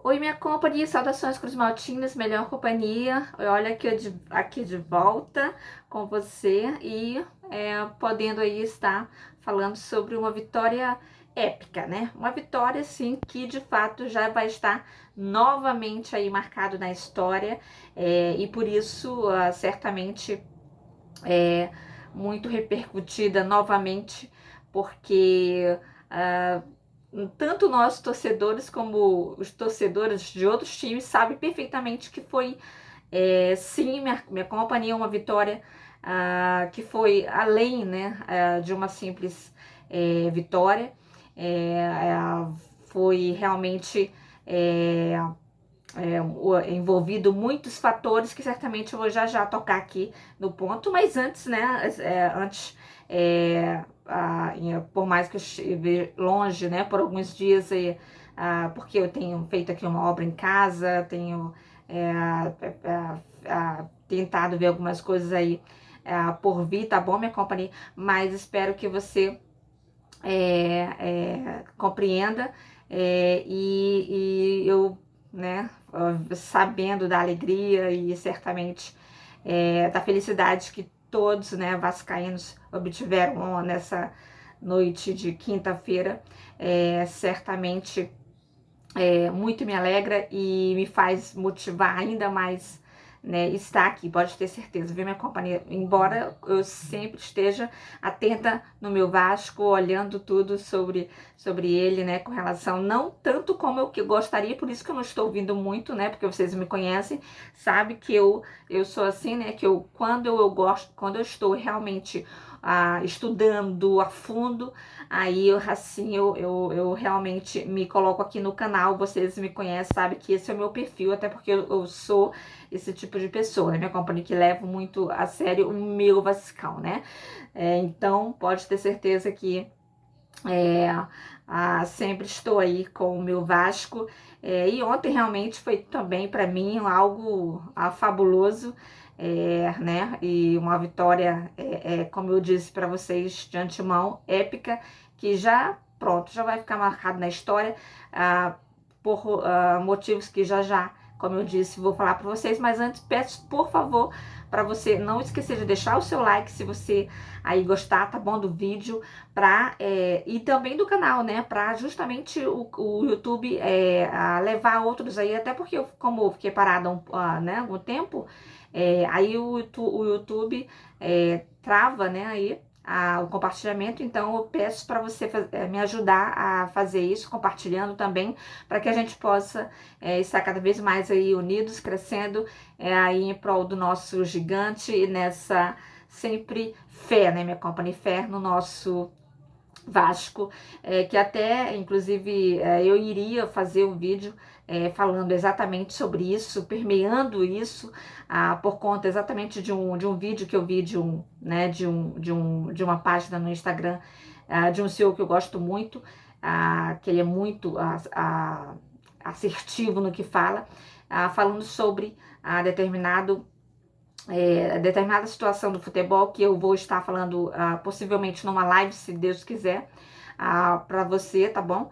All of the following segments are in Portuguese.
Oi, minha companhia, saudações Cruz Maltinas, melhor companhia. Olha aqui de volta com você e podendo aí estar falando sobre uma vitória épica, né? Uma vitória, sim, que de fato já vai estar novamente aí marcado na história e por isso certamente é muito repercutida novamente, porque tanto nós torcedores como os torcedores de outros times sabem perfeitamente que foi, sim, minha companhia, uma vitória que foi além, né, de uma simples vitória. Foi realmente é, envolvido muitos fatores que certamente eu vou já tocar aqui no ponto, mas antes, né, por mais que eu estive longe, né, por alguns dias, porque eu tenho feito aqui uma obra em casa, tenho tentado ver algumas coisas aí por vir, tá bom, minha companhia? Mas espero que você compreenda e eu, né, sabendo da alegria e certamente da felicidade que todos, né, vascaínos obtiveram nessa noite de quinta-feira, certamente muito me alegra e me faz motivar ainda mais, né, estar aqui, pode ter certeza, viu, minha companhia? Embora eu sempre esteja atenta no meu Vasco, olhando tudo sobre ele, né, com relação, não tanto como eu que gostaria, por isso que eu não estou ouvindo muito, né, porque vocês me conhecem, sabe que eu sou assim, né, que quando eu gosto, quando eu estou realmente estudando a fundo, aí eu realmente me coloco aqui no canal, vocês me conhecem, sabe que esse é o meu perfil, até porque eu sou esse tipo de pessoa, né? Minha companhia que leva muito a sério o meu Vascão, né? Então, pode ter certeza que é, sempre estou aí com o meu Vasco. E ontem realmente foi também para mim algo fabuloso, né? E uma vitória, como eu disse para vocês de antemão, épica, que já pronto, já vai ficar marcado na história por motivos que já, como eu disse, vou falar para vocês. Mas antes, peço por favor para você não esquecer de deixar o seu like se você aí gostar, tá bom, do vídeo, e também do canal, né, para justamente o YouTube levar outros aí, até porque como eu fiquei parada né, um tempo, aí o YouTube trava, né, aí o compartilhamento, então eu peço para você me ajudar a fazer isso, compartilhando também, para que a gente possa estar cada vez mais aí unidos, crescendo aí em prol do nosso gigante e nessa sempre fé, né, minha companhia, fé no nosso Vasco, que até, inclusive, eu iria fazer um vídeo falando exatamente sobre isso, permeando isso, por conta exatamente de um vídeo que eu vi né, de uma página no Instagram, de um senhor que eu gosto muito, que ele é muito assertivo no que fala, falando sobre determinada situação do futebol, que eu vou estar falando possivelmente numa live, se Deus quiser, para você, tá bom?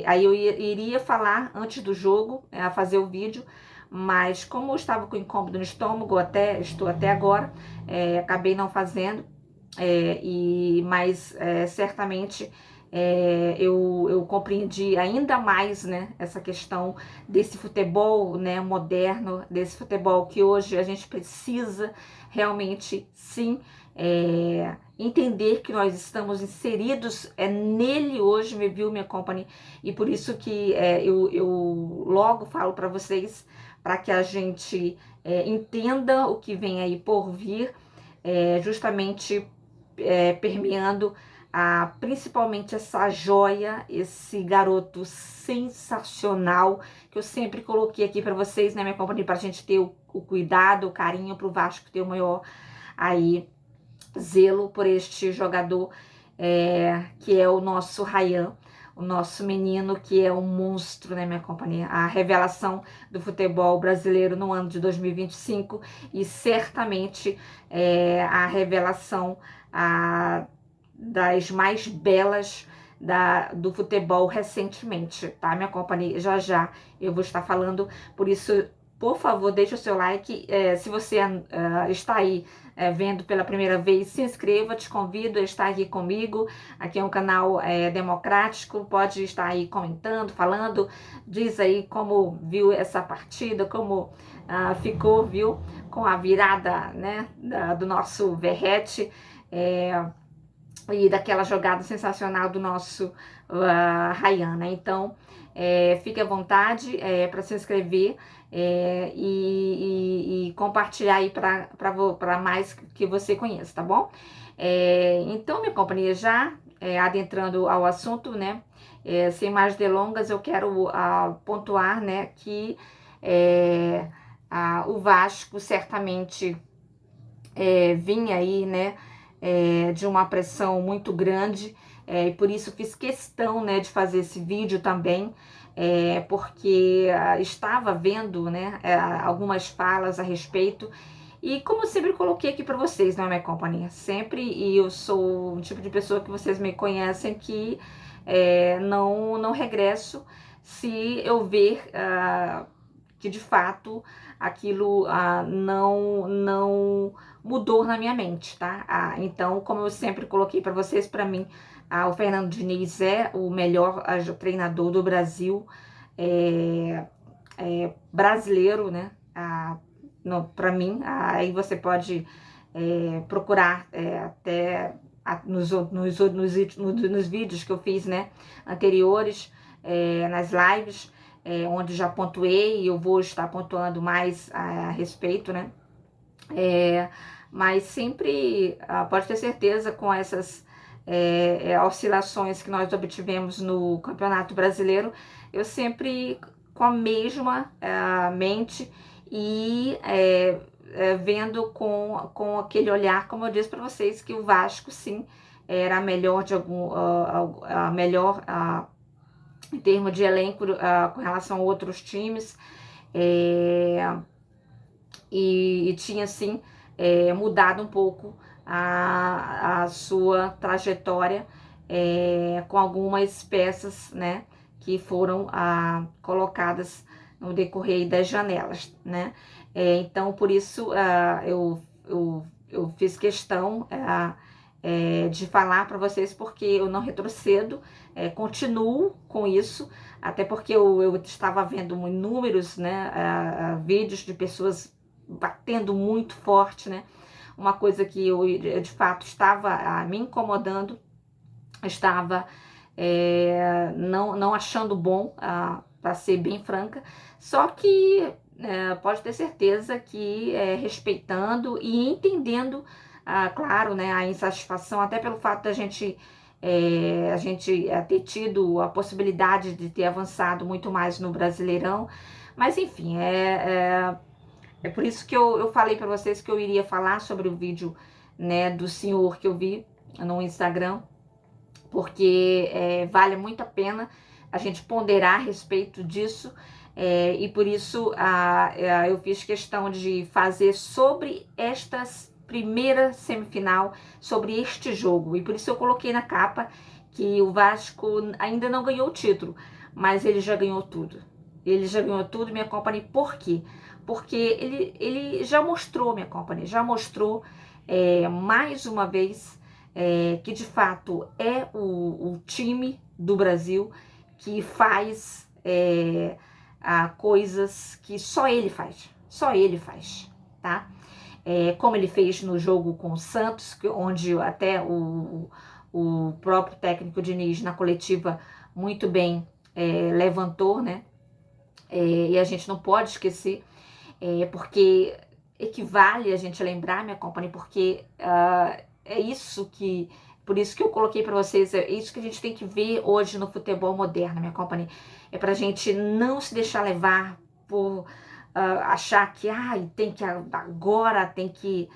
Aí eu iria falar antes do jogo, fazer o vídeo, mas como eu estava com incômodo no estômago, estou até agora, acabei não fazendo, mas certamente eu compreendi ainda mais, né, essa questão desse futebol, né, moderno, desse futebol que hoje a gente precisa realmente, sim, entender que nós estamos inseridos nele hoje, me viu, minha company, e por isso que eu logo falo para vocês, para que a gente entenda o que vem aí por vir, justamente permeando principalmente essa joia, esse garoto sensacional que eu sempre coloquei aqui para vocês, né, minha companhia, para a gente ter o cuidado, o carinho, para o Vasco ter o maior aí zelo por este jogador, que é o nosso Ryan, o nosso menino que é um monstro, né, minha companhia, a revelação do futebol brasileiro no ano de 2025 e certamente a revelação das mais belas, do futebol recentemente, tá? Me acompanhe já já, eu vou estar falando, por isso, por favor, deixe o seu like. Se você está aí vendo pela primeira vez, se inscreva, te convido a estar aqui comigo. Aqui é um canal democrático, pode estar aí comentando, falando, diz aí como viu essa partida, como ficou, viu, com a virada, né, do nosso Verratti, e daquela jogada sensacional do nosso Ryan, né? Então, fique à vontade para se inscrever e compartilhar aí para mais que você conheça, tá bom? Então, minha companhia, já adentrando ao assunto, né? Sem mais delongas, eu quero pontuar, né, que o Vasco certamente vinha aí, né, de uma pressão muito grande, e por isso fiz questão, né, de fazer esse vídeo também, porque estava vendo, né, algumas falas a respeito, e como eu sempre coloquei aqui para vocês, não é, minha companhia? Sempre, e eu sou um tipo de pessoa que vocês me conhecem, que não regresso se eu ver que de fato aquilo não mudou na minha mente, tá? Então, como eu sempre coloquei para vocês, para mim, o Fernando Diniz é o melhor treinador do Brasil, brasileiro, né? Para mim, aí você pode procurar até nos vídeos que eu fiz, né, anteriores, nas lives, onde já pontuei, e eu vou estar pontuando mais a respeito, né? Mas sempre pode ter certeza, com essas oscilações que nós obtivemos no Campeonato Brasileiro, eu sempre com a mesma mente e vendo com aquele olhar, como eu disse para vocês, que o Vasco sim era a melhor melhor em termos de elenco com relação a outros times, e tinha sim mudado um pouco a sua trajetória, com algumas peças, né, que foram colocadas no decorrer das janelas, né? Então, por isso, eu fiz questão de falar para vocês, porque eu não retrocedo, continuo com isso, até porque eu estava vendo inúmeros, né, vídeos de pessoas batendo muito forte, né? Uma coisa que eu de fato estava me incomodando, estava não achando bom, para ser bem franca, só que pode ter certeza que respeitando e entendendo, claro, né, a insatisfação, até pelo fato da gente ter tido a possibilidade de ter avançado muito mais no Brasileirão, mas enfim, é por isso que eu falei para vocês que eu iria falar sobre o vídeo, né, do senhor que eu vi no Instagram, porque vale muito a pena a gente ponderar a respeito disso, e por isso eu fiz questão de fazer sobre estas primeira semifinal, sobre este jogo, e por isso eu coloquei na capa que o Vasco ainda não ganhou o título, mas ele já ganhou tudo. Ele já ganhou tudo, minha companhia. Por quê? Porque ele já mostrou, minha companhia, já mostrou mais uma vez que de fato é o time do Brasil que faz coisas que só ele faz, tá? Como ele fez no jogo com o Santos, onde até o próprio técnico Diniz, na coletiva, muito bem levantou, né? E a gente não pode esquecer, porque equivale a gente lembrar, minha companhia, porque por isso que eu coloquei para vocês, é isso que a gente tem que ver hoje no futebol moderno, minha companhia, é pra gente não se deixar levar por achar que tem que agora, tem que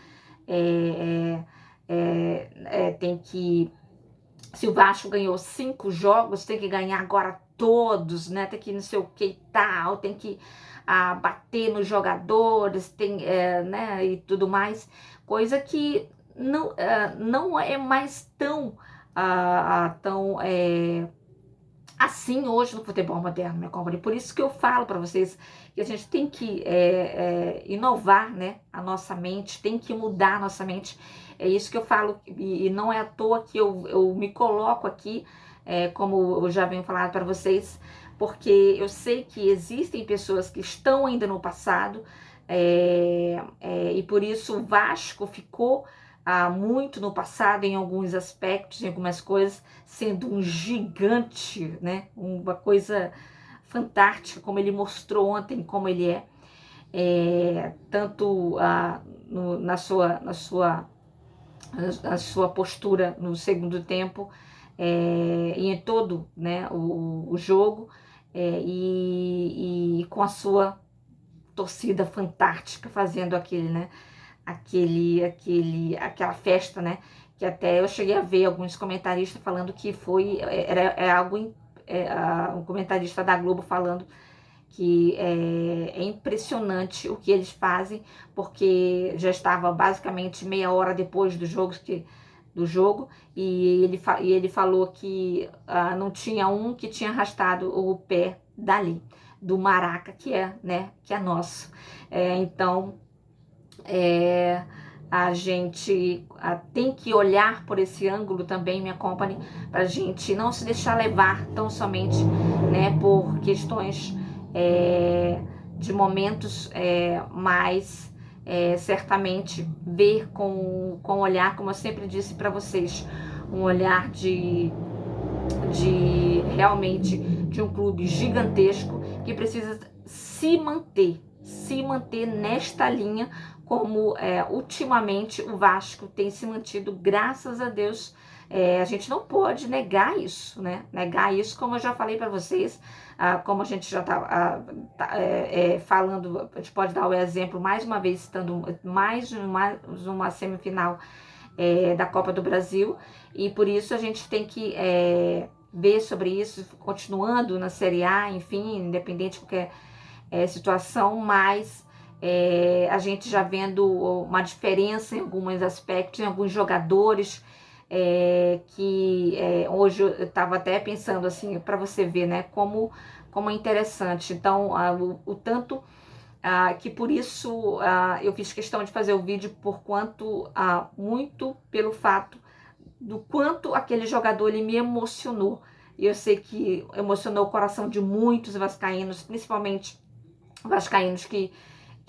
se o Vasco ganhou 5 jogos, tem que ganhar agora todos, né? Tem que não sei o que e tal, tem que bater nos jogadores, né? E tudo mais. Coisa que não é mais tão tão assim hoje no futebol moderno, minha companhia. Por isso que eu falo para vocês que a gente tem que inovar, né, a nossa mente, tem que mudar a nossa mente. É isso que eu falo, e não é à toa que eu me coloco aqui, como eu já venho falar para vocês, porque eu sei que existem pessoas que estão ainda no passado, e por isso o Vasco ficou muito no passado em alguns aspectos, em algumas coisas, sendo um gigante, né? Uma coisa fantástica, como ele mostrou ontem, como ele tanto na sua postura no segundo tempo, e em todo, né, o jogo, e com a sua torcida fantástica fazendo né, aquela festa, né? Que até eu cheguei a ver alguns comentaristas falando que era algo, um comentarista da Globo falando que é impressionante o que eles fazem, porque já estava basicamente meia hora depois do jogo, e ele falou que não tinha um que tinha arrastado o pé dali, do Maraca, né, que é nosso. Então, a gente tem que olhar por esse ângulo também, minha company, para a gente não se deixar levar tão somente, né, por questões de momentos, mas certamente ver com olhar, como eu sempre disse para vocês, um olhar de realmente de um clube gigantesco que precisa se manter nesta linha, como ultimamente o Vasco tem se mantido, graças a Deus. A gente não pode negar isso, né? Negar isso, como eu já falei para vocês, como a gente já está falando, a gente pode dar o exemplo, mais uma vez, estando mais uma semifinal da Copa do Brasil, e por isso a gente tem que ver sobre isso, continuando na Série A, enfim, independente de qualquer situação, mas a gente já vendo uma diferença em alguns aspectos, em alguns jogadores, que hoje eu estava até pensando assim, para você ver, né, como é interessante. Então, o tanto que por isso eu fiz questão de fazer o vídeo, por quanto muito pelo fato do quanto aquele jogador ele me emocionou. E eu sei que emocionou o coração de muitos vascaínos, principalmente vascaínos que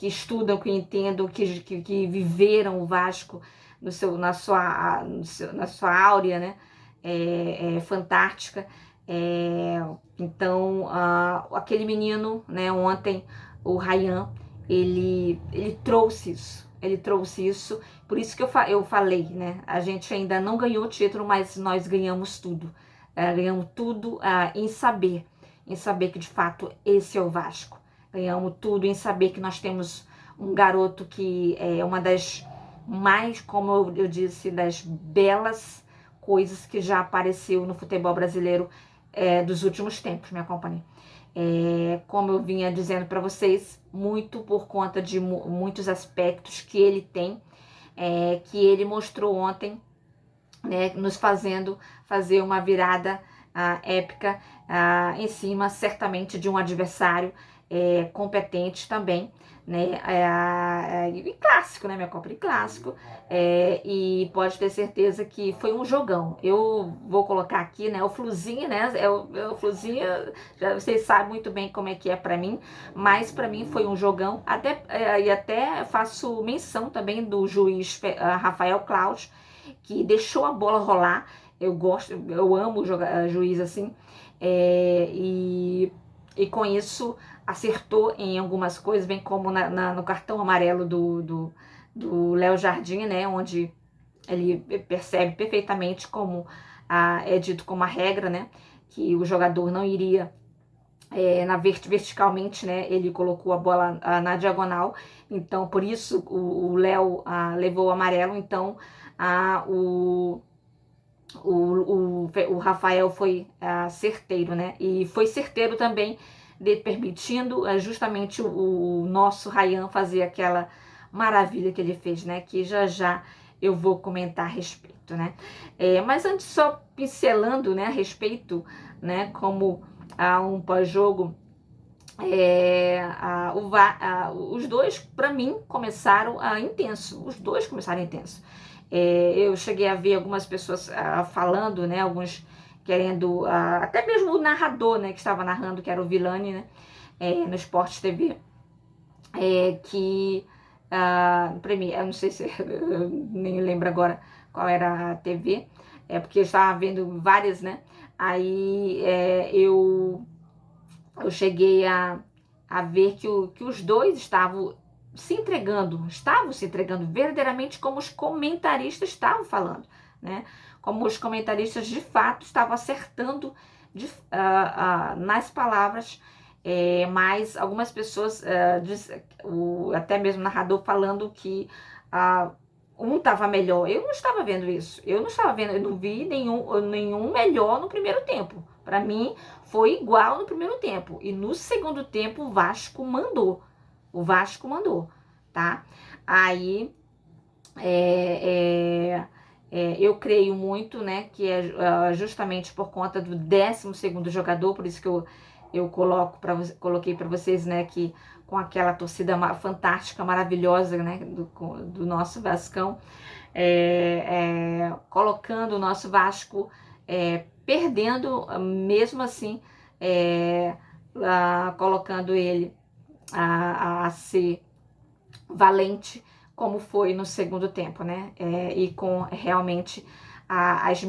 estudam, que entendam, que viveram o Vasco na sua áurea, né? Fantástica. Então, aquele menino, né, ontem, o Ryan, ele trouxe isso. Ele trouxe isso. Por isso que eu falei, né? A gente ainda não ganhou o título, mas nós ganhamos tudo. Ganhamos tudo em saber que de fato esse é o Vasco. Ganhamos tudo em saber que nós temos um garoto que é uma das mais, como eu disse, das belas coisas que já apareceu no futebol brasileiro dos últimos tempos, minha companhia. Como eu vinha dizendo para vocês, muito por conta de muitos aspectos que ele tem, que ele mostrou ontem, né, nos fazendo fazer uma virada épica em cima, certamente, de um adversário competente também, né, e clássico, né, minha compra, clássico, e pode ter certeza que foi um jogão. Eu vou colocar aqui, né, o Fluzinho, né, o Fluzinho, já vocês sabem muito bem como é que é para mim, mas para mim foi um jogão, e até faço menção também do juiz Rafael Claus, que deixou a bola rolar. Eu amo jogar juiz assim, e com isso acertou em algumas coisas, bem como no cartão amarelo do Léo Jardim, né, onde ele percebe perfeitamente como é dito como a regra, né, que o jogador não iria verticalmente, né, ele colocou a bola na diagonal, então por isso o Léo levou o amarelo. Então o Rafael foi certeiro, né? E foi certeiro também, permitindo justamente o nosso Ryan fazer aquela maravilha que ele fez, né? Que já eu vou comentar a respeito, né? Mas antes, só pincelando, né, a respeito, né, como um pós-jogo, os dois, para mim, começaram intenso. Os dois começaram intenso. Eu cheguei a ver algumas pessoas falando, né, alguns querendo, até mesmo o narrador, né, que estava narrando, que era o Villani, né, no Sport TV, que para mim, eu não sei se eu nem lembro agora qual era a TV, porque eu estava vendo várias, né? Aí eu cheguei a ver que os dois estavam se entregando verdadeiramente como os comentaristas estavam falando, né? Como os comentaristas de fato estavam acertando nas palavras, mas algumas pessoas, até mesmo o narrador falando que um estava melhor. Eu não estava vendo isso. Eu não vi nenhum melhor no primeiro tempo. Para mim, foi igual no primeiro tempo. E no segundo tempo, o Vasco mandou. O Vasco mandou, tá? Aí, eu creio muito, né, que é justamente por conta do 12º jogador, por isso que eu coloquei para vocês, né, que com aquela torcida fantástica, maravilhosa, né, do nosso Vascão, colocando o nosso Vasco perdendo, mesmo assim, colocando ele a ser valente, como foi no segundo tempo, né? E com realmente as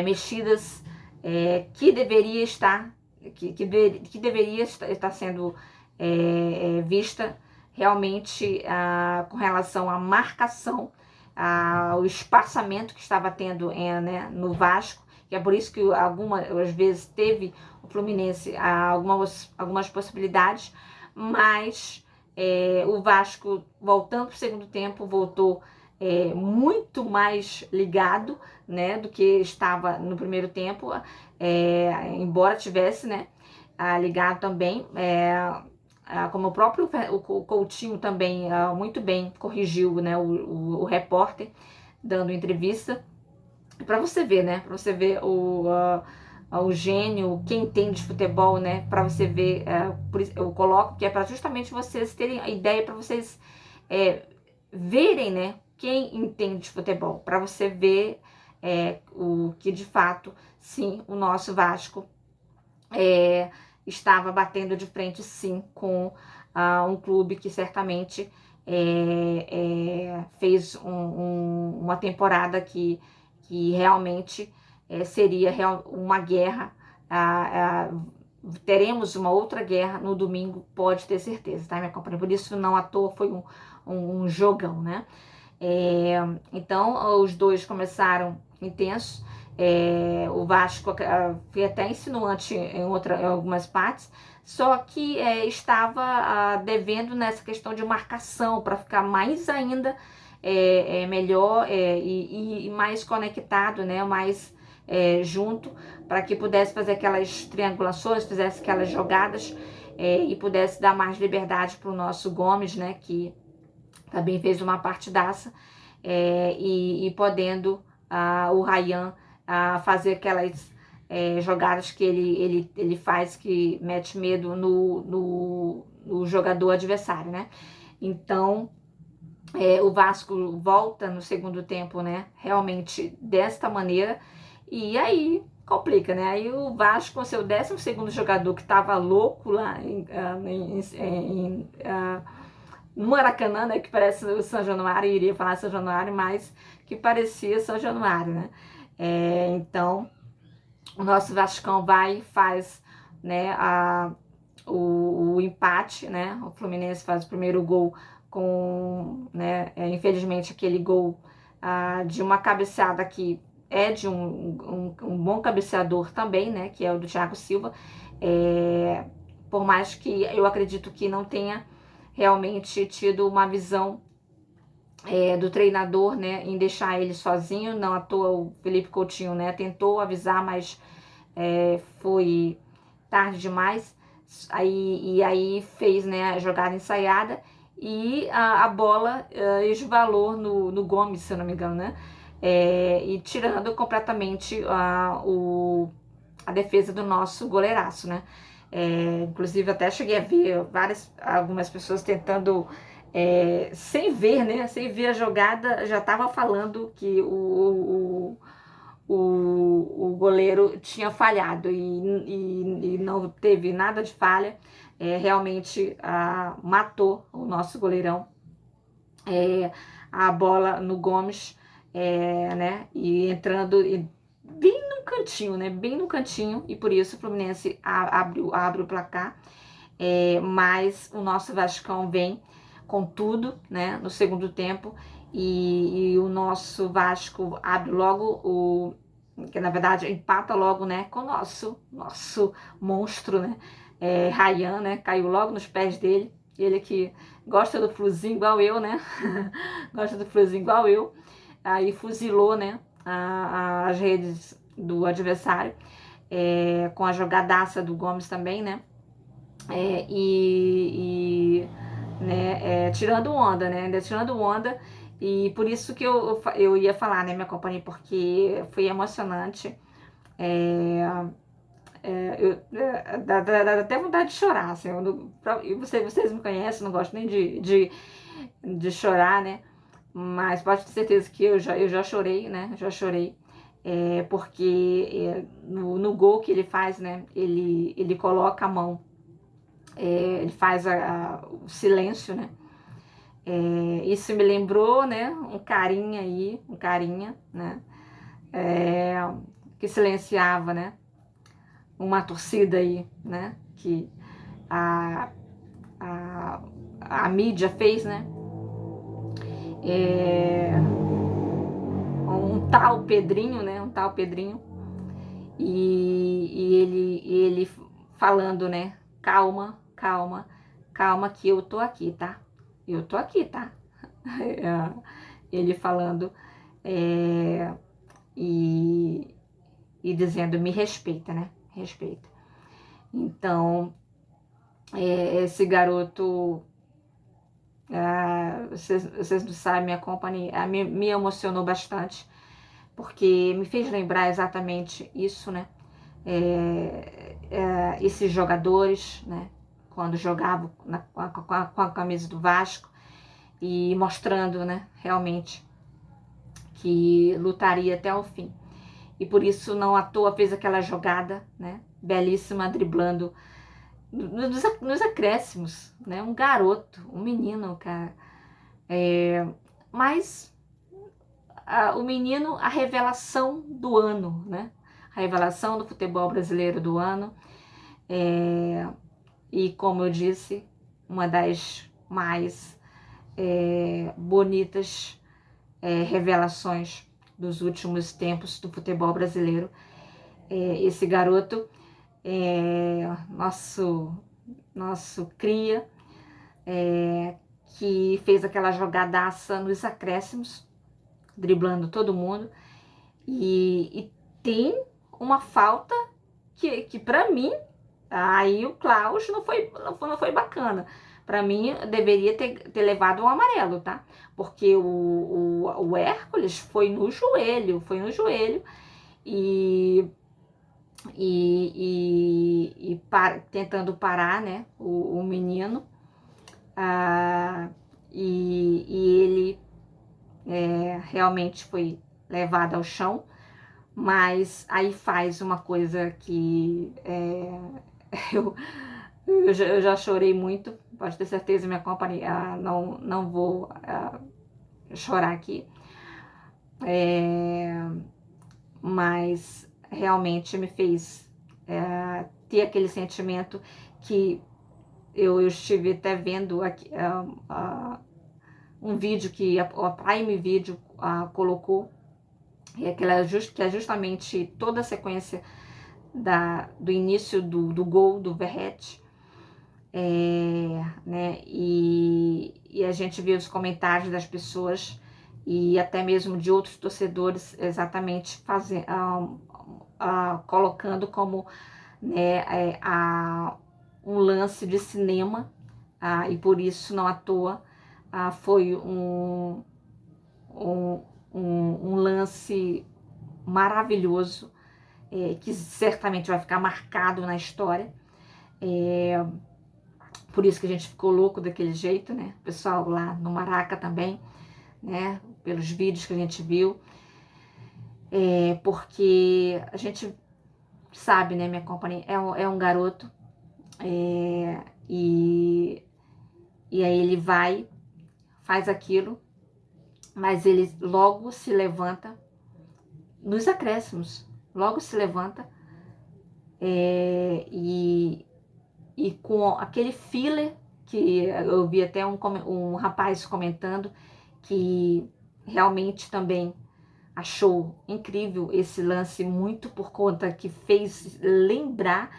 mexidas que deveria estar, que deveria estar sendo vista realmente com relação à marcação, o espaçamento que estava tendo né, no Vasco, que é por isso que às vezes teve o Fluminense algumas possibilidades, mas o Vasco, voltando para o segundo tempo, voltou muito mais ligado, né, do que estava no primeiro tempo, embora tivesse, né, ligado também, como o próprio o Coutinho também muito bem corrigiu, né, o repórter dando entrevista, para você ver, né, para você ver o gênio, quem entende de futebol, né, para você ver, por isso eu coloco que é para justamente vocês terem a ideia, para vocês verem, né, quem entende de futebol, para você ver o que de fato, sim, o nosso Vasco estava batendo de frente, sim, com um clube que certamente fez uma temporada que realmente seria uma guerra. Teremos uma outra guerra no domingo, pode ter certeza, tá, minha companhia? Por isso, não à toa, foi um jogão, né? Então, os dois começaram intensos. O Vasco foi até insinuante em algumas partes, só que estava devendo nessa questão de marcação para ficar mais ainda melhor e mais conectado, né, mais junto, para que pudesse fazer aquelas triangulações, fizesse aquelas jogadas e pudesse dar mais liberdade para o nosso Gomes, né, que também fez uma partidaça, e podendo o Ryan fazer aquelas jogadas que ele faz, que mete medo no jogador adversário, né? Então, o Vasco volta no segundo tempo, né? Realmente desta maneira, e aí complica, né? Aí o Vasco, com seu 12º jogador, que estava louco lá no Maracanã, né, que parece o São Januário, iria falar São Januário, mas que parecia São Januário, né? Então, o nosso Vascão vai e faz, né, o empate, né? O Fluminense faz o primeiro gol com, né, infelizmente, aquele gol de uma cabeçada que é de um bom cabeceador também, né? Que é o do Thiago Silva. Por mais que eu acredito que não tenha realmente tido uma visão do treinador, né, em deixar ele sozinho. Não à toa o Felipe Coutinho, né, tentou avisar, mas foi tarde demais. Aí fez, né, a jogada ensaiada e a bola esvalou no Gomes, se eu não me engano, né? E tirando completamente a defesa do nosso goleiraço, né? Inclusive até cheguei a ver algumas pessoas tentando, sem ver, né? Sem ver a jogada, já estava falando que o goleiro tinha falhado e não teve nada de falha. Realmente matou o nosso goleirão. A bola no Gomes, né? E entrando bem no cantinho, né? Bem no cantinho, e por isso o Fluminense abre o placar. Mas o nosso Vascão vem com tudo, né? No segundo tempo, e o nosso Vasco abre logo que na verdade empata logo, né? Com o nosso monstro, né? Ryan, né? Caiu logo nos pés dele. Ele que gosta do Fluzinho igual eu, né? Gosta do Fluzinho igual eu. Aí fuzilou, né? As redes do adversário, com a jogadaça do Gomes também, né? Né, tirando onda, né? Ainda tirando onda. E por isso que eu ia falar, né, minha companhia, porque foi emocionante. Dá até vontade de chorar, assim. Vocês me conhecem, não gosto nem de chorar, né? Mas pode ter certeza que eu já chorei, né? Já chorei. Porque no gol que ele faz, né? Ele coloca a mão. Ele faz o silêncio, né? Isso me lembrou, né? Um carinha, né? Que silenciava, né? Uma torcida aí, né? Que a, a, a mídia fez, né? Um tal Pedrinho, né? Um tal Pedrinho. E ele falando, né? Calma, calma, calma que eu tô aqui, tá? Eu tô aqui, tá? Ele falando e dizendo, me respeita, né? Respeita. Então, esse garoto, vocês não sabem, minha companhia, me emocionou bastante, porque me fez lembrar exatamente isso, né? Esses jogadores, né? Quando jogavam com a camisa do Vasco e mostrando, né? Realmente que lutaria até o fim. E por isso, não à toa, fez aquela jogada, né? Belíssima, driblando nos acréscimos, né? Um garoto, um menino, cara. Mas o menino, a revelação do ano, né? A revelação do futebol brasileiro do ano. E como eu disse, uma das mais bonitas revelações dos últimos tempos do futebol brasileiro. Esse garoto, nosso cria, que fez aquela jogadaça nos acréscimos, driblando todo mundo, e tem uma falta que para mim, aí o Klaus não foi bacana. Para mim, deveria ter levado um amarelo, tá? Porque o Hércules foi no joelho, e tentando parar, né, o menino, e ele realmente foi levado ao chão, mas aí faz uma coisa que eu, eu já chorei muito, pode ter certeza, minha companhia, não vou chorar aqui, mas realmente me fez ter aquele sentimento que eu estive até vendo aqui, um vídeo que a Prime Video colocou, que é justamente toda a sequência do início do gol do Verratti, né? E a gente vê os comentários das pessoas e até mesmo de outros torcedores exatamente colocando como, né, um lance de cinema, e por isso, não à toa, foi um lance maravilhoso, que certamente vai ficar marcado na história. Por isso que a gente ficou louco daquele jeito, né? O pessoal lá no Maraca também, né? Pelos vídeos que a gente viu. Porque a gente sabe, né, minha companhia, é um garoto, e aí ele vai, faz aquilo, mas ele logo se levanta, nos acréscimos, logo se levanta, e com aquele filler, que eu vi até um rapaz comentando, que realmente também achou incrível esse lance, muito por conta que fez lembrar,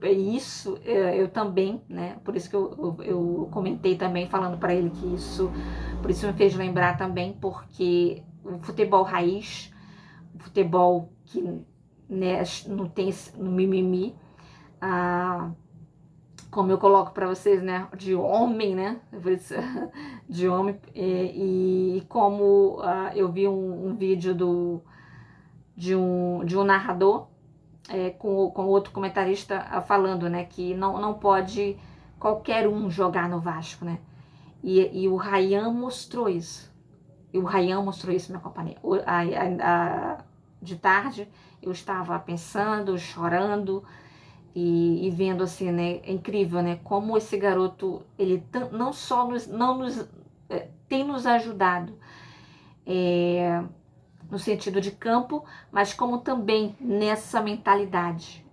isso, eu também, né? Por isso que eu comentei também, falando para ele que isso, por isso me fez lembrar também, porque o futebol raiz, o futebol que, né, não tem no mimimi, como eu coloco para vocês, né, de homem, né, de homem, e como eu vi um vídeo de um narrador, com outro comentarista, falando, né, que não pode qualquer um jogar no Vasco, né, e o Ryan mostrou isso, minha companhia. De tarde eu estava pensando, chorando, e vendo assim, né, é incrível, né, como esse garoto, ele não só tem nos ajudado, no sentido de campo, mas como também nessa mentalidade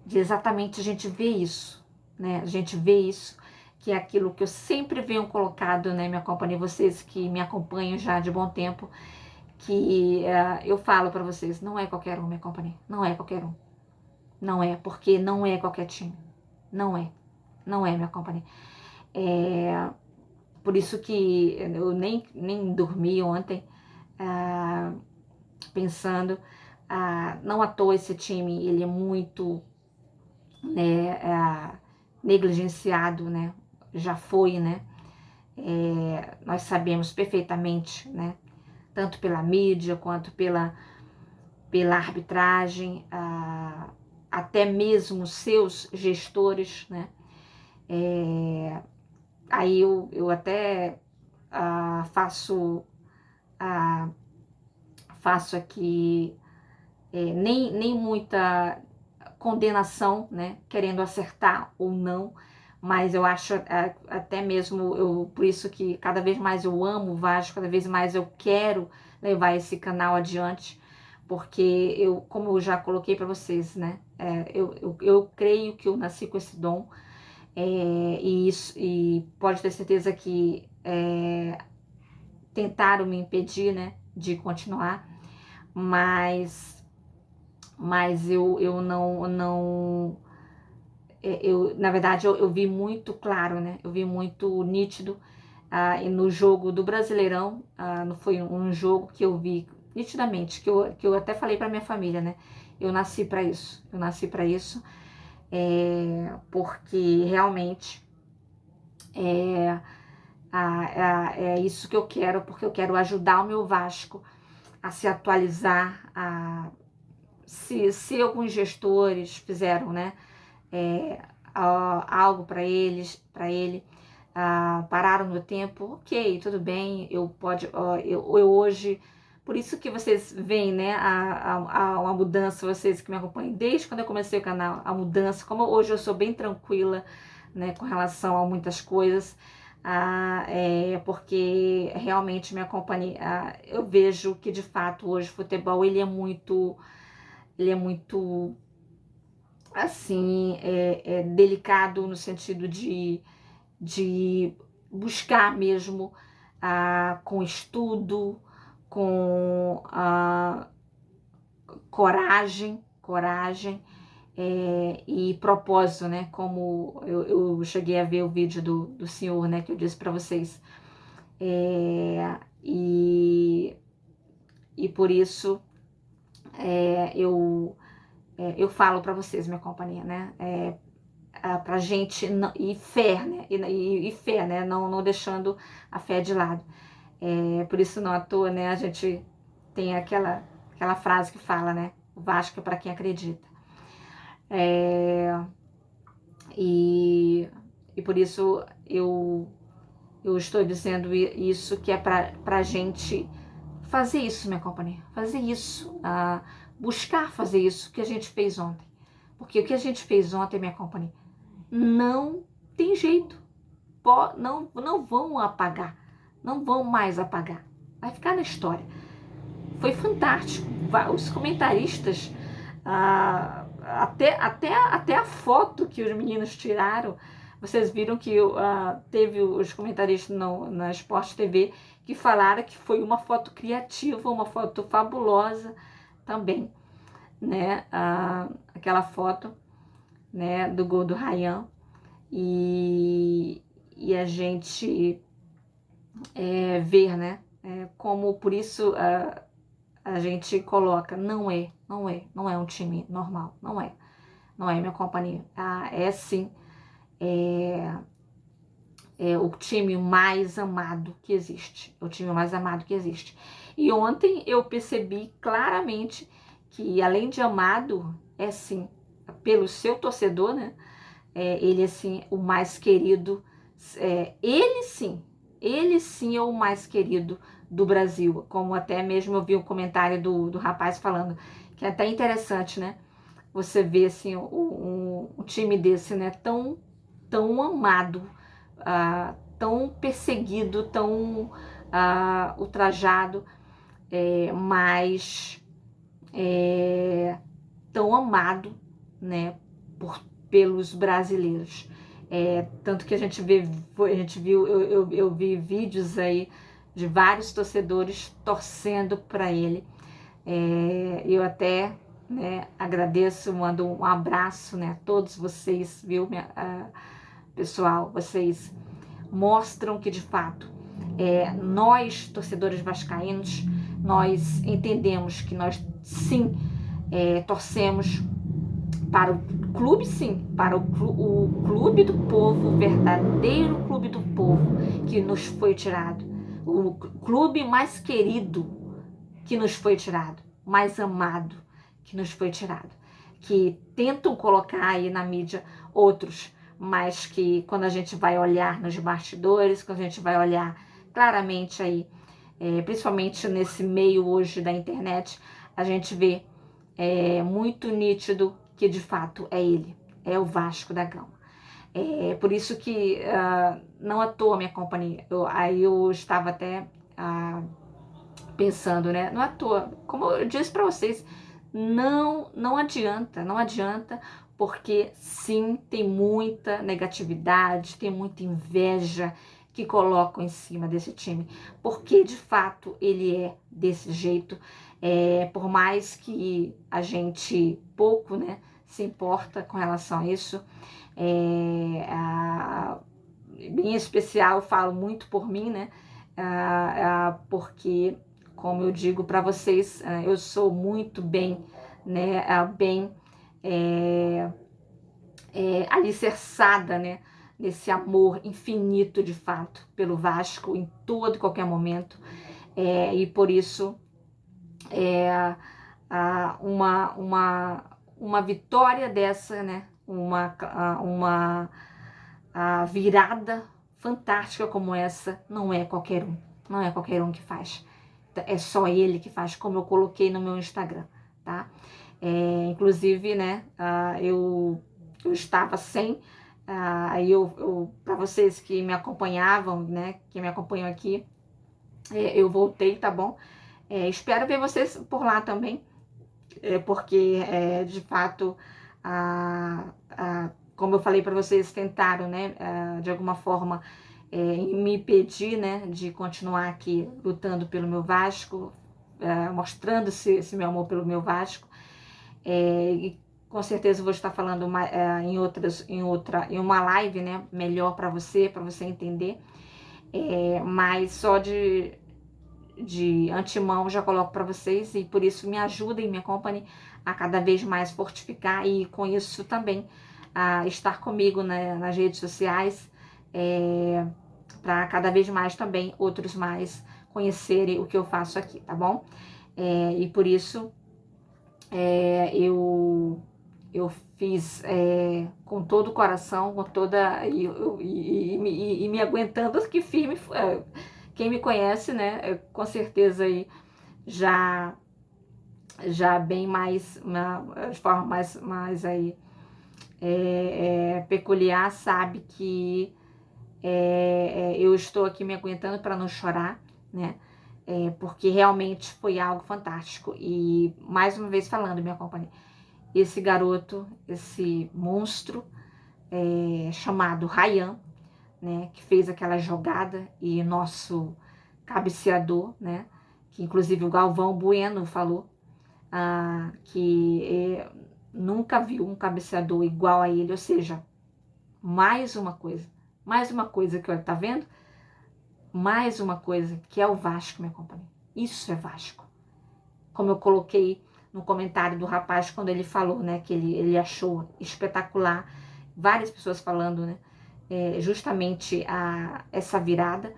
de exatamente a gente vê isso, né, a gente vê isso, que é aquilo que eu sempre venho colocado, né, minha companhia, vocês que me acompanham já de bom tempo, que eu falo para vocês, não é qualquer um, minha companhia, não é qualquer um. Não é, porque não é qualquer time. Não é. Não é, minha companhia. Por isso que eu nem dormi ontem, pensando. Não à toa esse time, ele é muito, né, negligenciado, né? Já foi, né? Nós sabemos perfeitamente, né? Tanto pela mídia quanto pela arbitragem, até mesmo seus gestores, né? Aí eu até faço aqui, nem muita condenação, né? Querendo acertar ou não, mas eu acho, até mesmo, por isso que cada vez mais eu amo o Vasco, cada vez mais eu quero levar esse canal adiante, porque como eu já coloquei para vocês, né? Eu creio que eu nasci com esse dom, e pode ter certeza que tentaram me impedir, né, de continuar, mas eu não, na verdade eu vi muito claro, né, eu vi muito nítido, e no jogo do Brasileirão, não foi um jogo que eu vi nitidamente, que eu até falei para minha família, né, eu nasci para isso, porque realmente é isso que eu quero, porque eu quero ajudar o meu Vasco a se atualizar, se alguns gestores fizeram, né, algo para ele, pararam no tempo, ok, tudo bem, eu hoje, por isso que vocês veem, né, a mudança, vocês que me acompanham desde quando eu comecei o canal, a mudança, como hoje eu sou bem tranquila, né, com relação a muitas coisas, porque realmente me acompanha, eu vejo que de fato hoje o futebol ele é muito assim, delicado no sentido de buscar mesmo, com estudo, com coragem, e propósito, né? Como eu cheguei a ver o vídeo do senhor, né? Que eu disse para vocês. E por isso eu falo para vocês, minha companhia, né? pra gente, e fé, né? E fé, né? Não deixando a fé de lado. Por isso, não à toa, né? A gente tem aquela frase que fala, né? O Vasco é para quem acredita. E por isso eu estou dizendo isso, que é pra gente fazer isso, minha companhia. Fazer isso, buscar fazer isso que a gente fez ontem. Porque o que a gente fez ontem, minha companhia, não tem jeito. Não vão apagar. Não vão mais apagar. Vai ficar na história. Foi fantástico. Os comentaristas, até a foto que os meninos tiraram, vocês viram que teve os comentaristas na Sport TV que falaram que foi uma foto criativa, uma foto fabulosa também, né? Aquela foto, né, do gol do Ryan. E a gente ver, né, como por isso a gente coloca, não é um time normal, não é, minha companhia. É sim, o time mais amado que existe, o time mais amado que existe. E ontem eu percebi claramente que, além de amado, é sim, pelo seu torcedor, né, ele assim, o mais querido, ele sim é o mais querido do Brasil, como até mesmo eu vi um comentário do rapaz falando, que é até interessante, né? Você vê assim, um time desse, né? Tão amado, tão perseguido, tão ultrajado, mas tão amado, né? Pelos brasileiros. Tanto que a gente viu, eu vi vídeos aí de vários torcedores torcendo para ele. Eu até, né, agradeço, mando um abraço, né, a todos vocês, viu, pessoal, vocês mostram que de fato nós, torcedores vascaínos, nós entendemos que nós sim torcemos para o clube, sim, para o clube do povo, o verdadeiro clube do povo que nos foi tirado, o clube mais querido que nos foi tirado, mais amado que nos foi tirado, que tentam colocar aí na mídia outros, mas que quando a gente vai olhar nos bastidores, quando a gente vai olhar claramente aí, principalmente nesse meio hoje da internet, a gente vê muito nítido que de fato é ele, é o Vasco da Gama. Por isso que não à toa, minha companhia, eu estava até pensando, né? Não à toa, como eu disse para vocês, não adianta, porque sim, tem muita negatividade, tem muita inveja que colocam em cima desse time, porque de fato ele é desse jeito. Por mais que a gente pouco, né, se importa com relação a isso, em especial eu falo muito por mim, né, porque, como eu digo para vocês, eu sou muito bem, né, alicerçada, né, nesse amor infinito de fato pelo Vasco em todo e qualquer momento, e por isso uma vitória dessa, né, uma virada fantástica como essa, não é qualquer um que faz, é só ele que faz, como eu coloquei no meu Instagram, tá? Inclusive, né, eu estava sem, aí para vocês que me acompanhavam, né, que me acompanham aqui, eu voltei, tá bom? Espero ver vocês por lá também, porque de fato, como eu falei para vocês, tentaram, né, de alguma forma me impedir, né, de continuar aqui lutando pelo meu Vasco, mostrando esse meu amor pelo meu Vasco, e com certeza vou estar falando em uma live, né, melhor para você entender, mas só de antemão já coloco para vocês, e por isso me ajudem, minha companhia, a cada vez mais fortificar, e com isso também a estar comigo nas redes sociais, para cada vez mais também outros mais conhecerem o que eu faço aqui, tá bom? E por isso eu fiz com todo o coração, com toda e me aguentando que firme. Quem me conhece, né, com certeza aí já bem mais, de forma mais aí peculiar, sabe que eu estou aqui me aguentando para não chorar, né? Porque realmente foi algo fantástico. E mais uma vez falando, minha companhia, esse garoto, esse monstro chamado Ryan, né, que fez aquela jogada, e nosso cabeceador, né, que inclusive o Galvão Bueno falou que nunca viu um cabeceador igual a ele. Ou seja, mais uma coisa que, olha, tá vendo? Mais uma coisa que é o Vasco, minha companhia. Isso é Vasco. Como eu coloquei no comentário do rapaz quando ele falou, né, que ele achou espetacular, várias pessoas falando, né, justamente essa virada,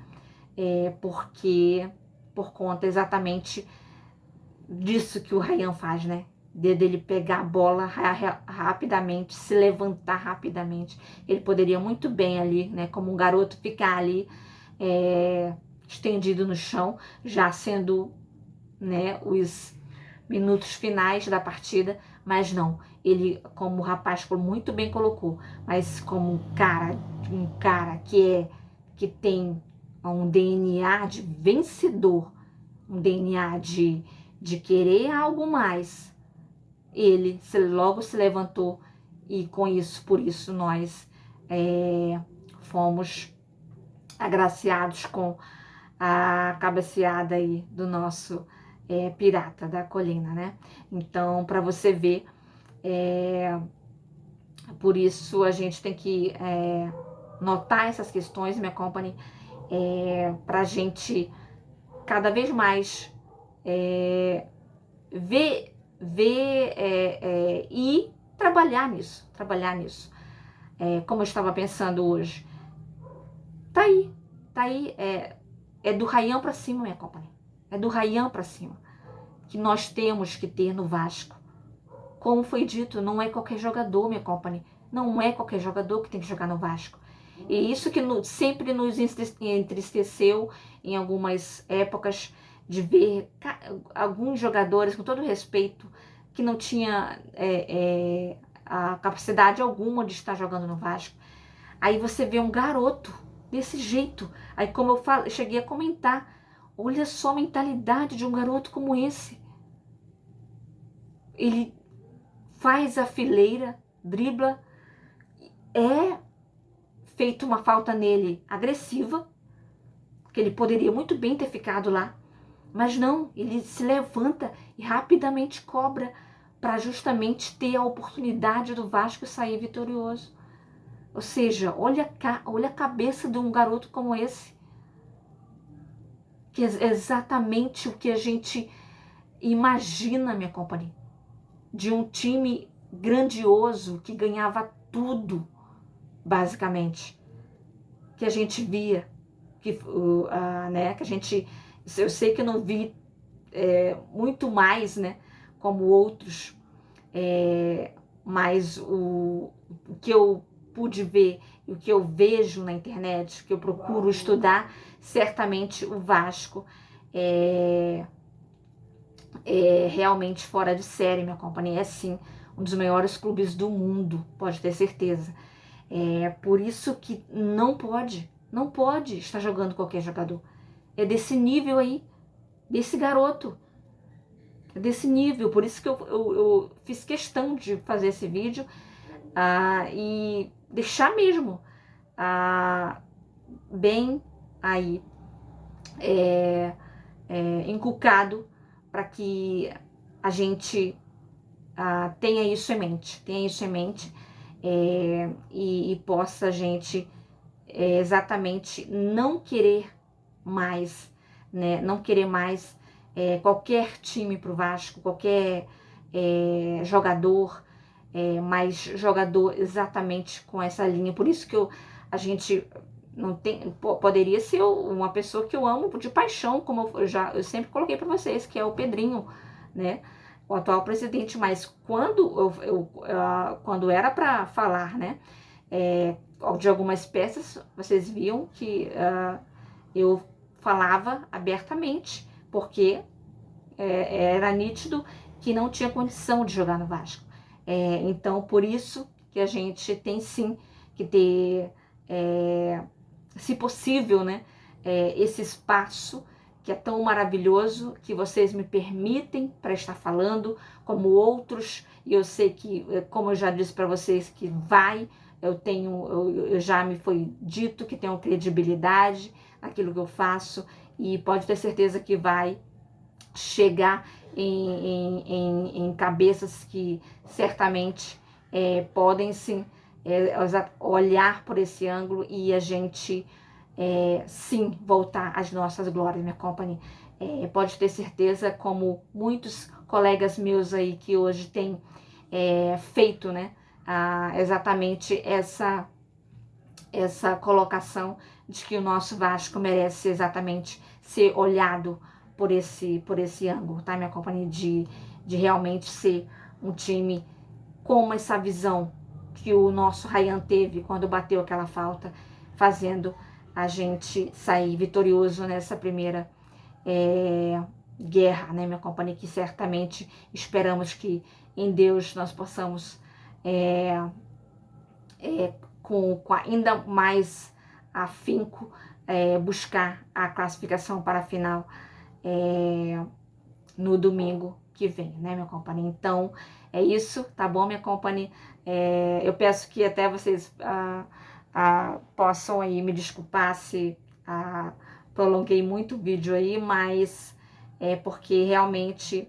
porque por conta exatamente disso que o Ryan faz, né, dele pegar a bola rapidamente, se levantar rapidamente. Ele poderia muito bem ali, né, como um garoto, ficar ali estendido no chão, já sendo, né, os minutos finais da partida, mas não, ele, como o rapaz muito bem colocou, mas como um cara que tem um DNA de vencedor, um DNA de querer algo mais, ele logo se levantou, e por isso nós fomos agraciados com a cabeceada aí do nosso pirata da colina, né? Então, para você ver, por isso a gente tem que notar essas questões, minha company, para a gente cada vez mais ver e trabalhar nisso, como eu estava pensando hoje. Tá aí, é do Ryan para cima, minha companhia. É do Ryan para cima que nós temos que ter no Vasco. Como foi dito, não é qualquer jogador, minha companhia. Não é qualquer jogador que tem que jogar no Vasco. E isso que sempre nos entristeceu em algumas épocas, de ver alguns jogadores, com todo respeito, que não tinha a capacidade alguma de estar jogando no Vasco. Aí você vê um garoto desse jeito. Aí, como eu cheguei a comentar, olha só a mentalidade de um garoto como esse. Ele faz a fileira, dribla, feito uma falta nele agressiva, que ele poderia muito bem ter ficado lá, mas não, ele se levanta e rapidamente cobra, para justamente ter a oportunidade do Vasco sair vitorioso. Ou seja, olha a cabeça de um garoto como esse, que é exatamente o que a gente imagina, minha companhia, de um time grandioso que ganhava tudo, basicamente, que a gente via, né, que a gente, eu sei que eu não vi muito mais, né, como outros, mas o que eu pude ver, o que eu vejo na internet, que eu procuro estudar, certamente o Vasco é realmente fora de série, minha companhia. É sim um dos maiores clubes do mundo, pode ter certeza. Por isso que não pode estar jogando qualquer jogador. É desse nível aí, desse garoto. É desse nível, por isso que eu fiz questão de fazer esse vídeo e deixar mesmo bem aí inculcado, para que a gente tenha isso em mente, e possa a gente exatamente não querer mais, né? Não querer mais qualquer time pro Vasco, qualquer jogador, mais jogador exatamente com essa linha. Por isso que a gente não tem, poderia ser uma pessoa que eu amo de paixão, como eu sempre coloquei para vocês, que é o Pedrinho, né? O atual presidente. Mas quando era para falar, né, de algumas peças, vocês viam que eu falava abertamente, porque era nítido que não tinha condição de jogar no Vasco. Então, por isso que a gente tem sim que ter, se possível, né, esse espaço que é tão maravilhoso, que vocês me permitem para estar falando, como outros, e eu sei que, como eu já disse para vocês, que eu já me foi dito que tenho credibilidade naquilo que eu faço, e pode ter certeza que vai chegar em cabeças que certamente podem sim olhar por esse ângulo e a gente sim voltar às nossas glórias, minha companhia. Pode ter certeza, como muitos colegas meus aí que hoje têm feito, né, exatamente essa colocação de que o nosso Vasco merece exatamente ser olhado por esse ângulo, tá, minha companhia? De realmente ser um time com essa visão que o nosso Ryan teve quando bateu aquela falta, fazendo a gente sair vitorioso nessa primeira guerra, né, minha companhia? Que certamente esperamos que em Deus nós possamos com ainda mais afinco buscar a classificação para a final no domingo que vem, né, minha companhia? Então, é isso, tá bom, minha companhia? Eu peço que até vocês possam aí me desculpar se prolonguei muito o vídeo aí, mas é porque realmente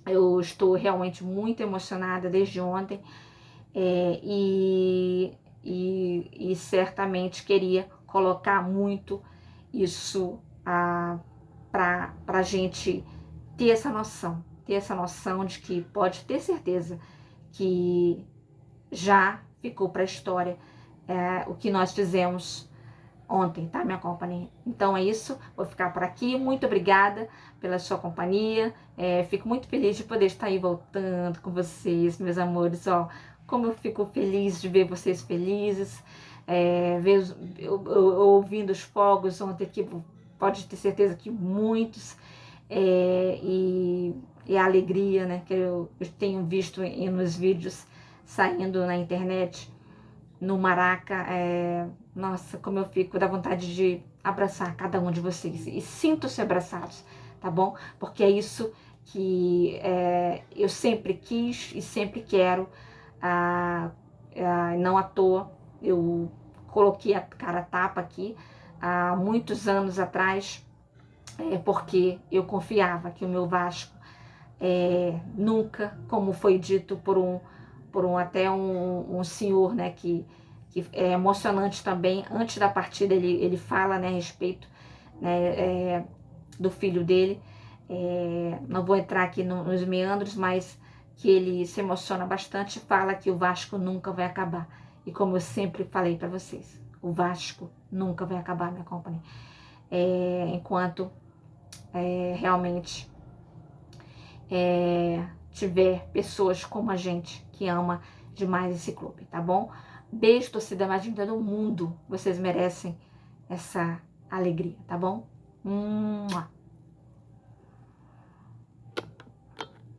eu estou realmente muito emocionada desde ontem, e certamente queria colocar muito isso para a gente ter essa noção de que pode ter certeza que já ficou para a história o que nós fizemos ontem, tá, minha companhia? Então é isso, vou ficar por aqui. Muito obrigada pela sua companhia. Fico muito feliz de poder estar aí voltando com vocês, meus amores. Ó, como eu fico feliz de ver vocês felizes, ouvindo os fogos ontem aqui, pode ter certeza que muitos, e a alegria, né, que eu tenho visto nos vídeos saindo na internet, no Maraca, nossa, como eu fico, dá vontade de abraçar cada um de vocês, e sinto-se abraçados, tá bom? Porque é isso que eu sempre quis e sempre quero, não à toa, eu coloquei a cara a tapa aqui há muitos anos atrás, porque eu confiava que o meu Vasco nunca, como foi dito por até um senhor, né, que é emocionante também. Antes da partida ele fala, né, a respeito, né, do filho dele. Não vou entrar aqui nos meandros, mas que ele se emociona bastante, fala que o Vasco nunca vai acabar. E como eu sempre falei para vocês, o Vasco nunca vai acabar, minha companhia, enquanto realmente tiver pessoas como a gente que ama demais esse clube, tá bom? Beijo, torcida mais linda do mundo. Vocês merecem essa alegria, tá bom?